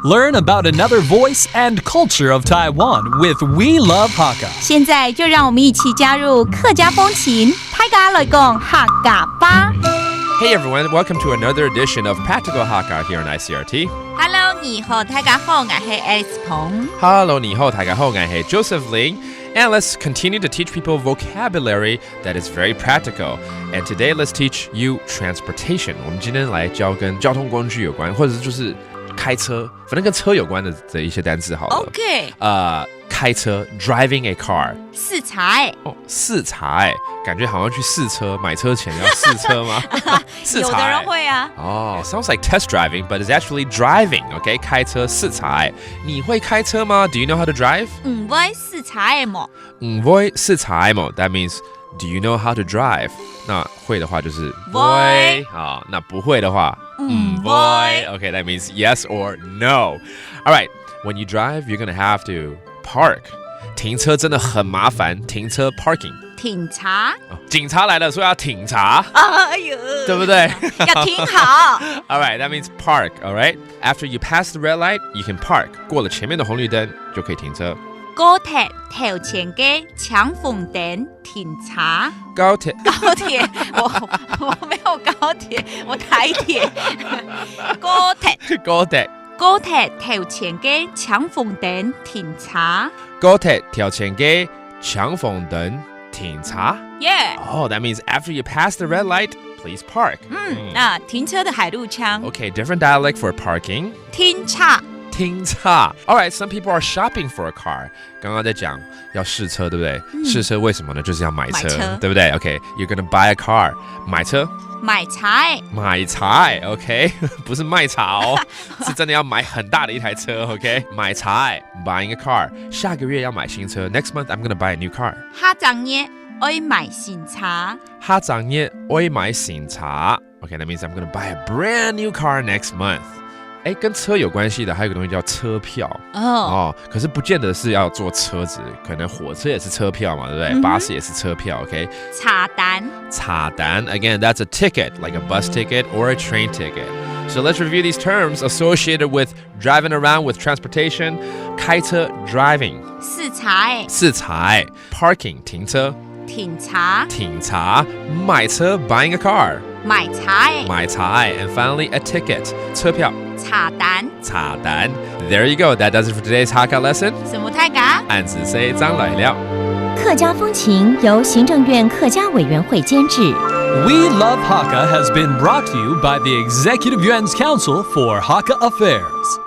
Learn about another voice and culture of Taiwan with We Love Hakka. 现在就让我们一起加入客家风情，大家来讲客家吧。Hey everyone, welcome to another edition of Practical Hakka here on Icrt. Hello， 你好，大家好，我是 Alice 彭。Hello, 你好，大家好，我是 Joseph Ling.And let's continue to teach people vocabulary that is very practical. And today, let's teach you transportation. 我们今天来教跟交通工具有关，或者是就是开车，反正跟车有关的一些单词好了。OK。开车 driving a car. 试茶试茶感觉好像去试车，买车前要试车吗？试茶有的人会啊。sounds like test driving, but it's actually driving. OK， 开车试茶你会开车吗 ？Do you know how to drive? 唔會試茶麼？唔會試茶麼 ？That means do you know how to drive? 那會的話就是會那不會的話唔會。Okay, that means yes or no. All right, when you drive, you're gonna have to park. 停車真的很麻煩，停車 parking。停茶。警察來了，說要停茶。哎呦，對不對？要停好。All right, that means park. All right. After you pass the red light, you can park. 過了前面的紅綠燈就可以停車。高鐵頭前嘅搶紅燈停茶。高鐵，我沒有高鐵，我台鐵。高鐵頭前嘅搶紅燈停茶。高鐵頭前嘅搶紅燈停茶。Yeah. Oh, that means after you pass the red light, please park. 停車的海陸腔。Okay, different dialect for parking. 停茶。停車。All right, some people are shopping for a car. 剛剛在講要試車，對不對？試車為什麼呢？就是要買車，對不對 ？Okay, you're gonna buy a car. 買車。買菜。買菜 ，OK， 不是賣茶哦，是真的要買很大的一台車 ，OK。買菜 ，buying a car。下個月要買新車 ，Next month I'm gonna buy a new car。下正月愛買新車。下正月愛買新車 ，OK， that means I'm gonna buy a brand new car next month。跟車有關係的還有個東西叫車票可是不見得是要坐車子，可能火車也是車票嘛，對不對？巴士也是車票 ，OK。茶單 ，again that's a ticket like a bus ticket or a train ticket. So let's review these terms associated with driving around with transportation. 開車 driving. 試茶 parking 停車. 停茶 買車 buying a car. 買菜 and finally a ticket 車票茶單 There you go. That does it for today's Hakka lesson. 什麼太嘎？按子 say 張來了。客家風情由行政院客家委員會監製。We Love Hakka has been brought to you by the Executive Yuan's Council for Hakka Affairs.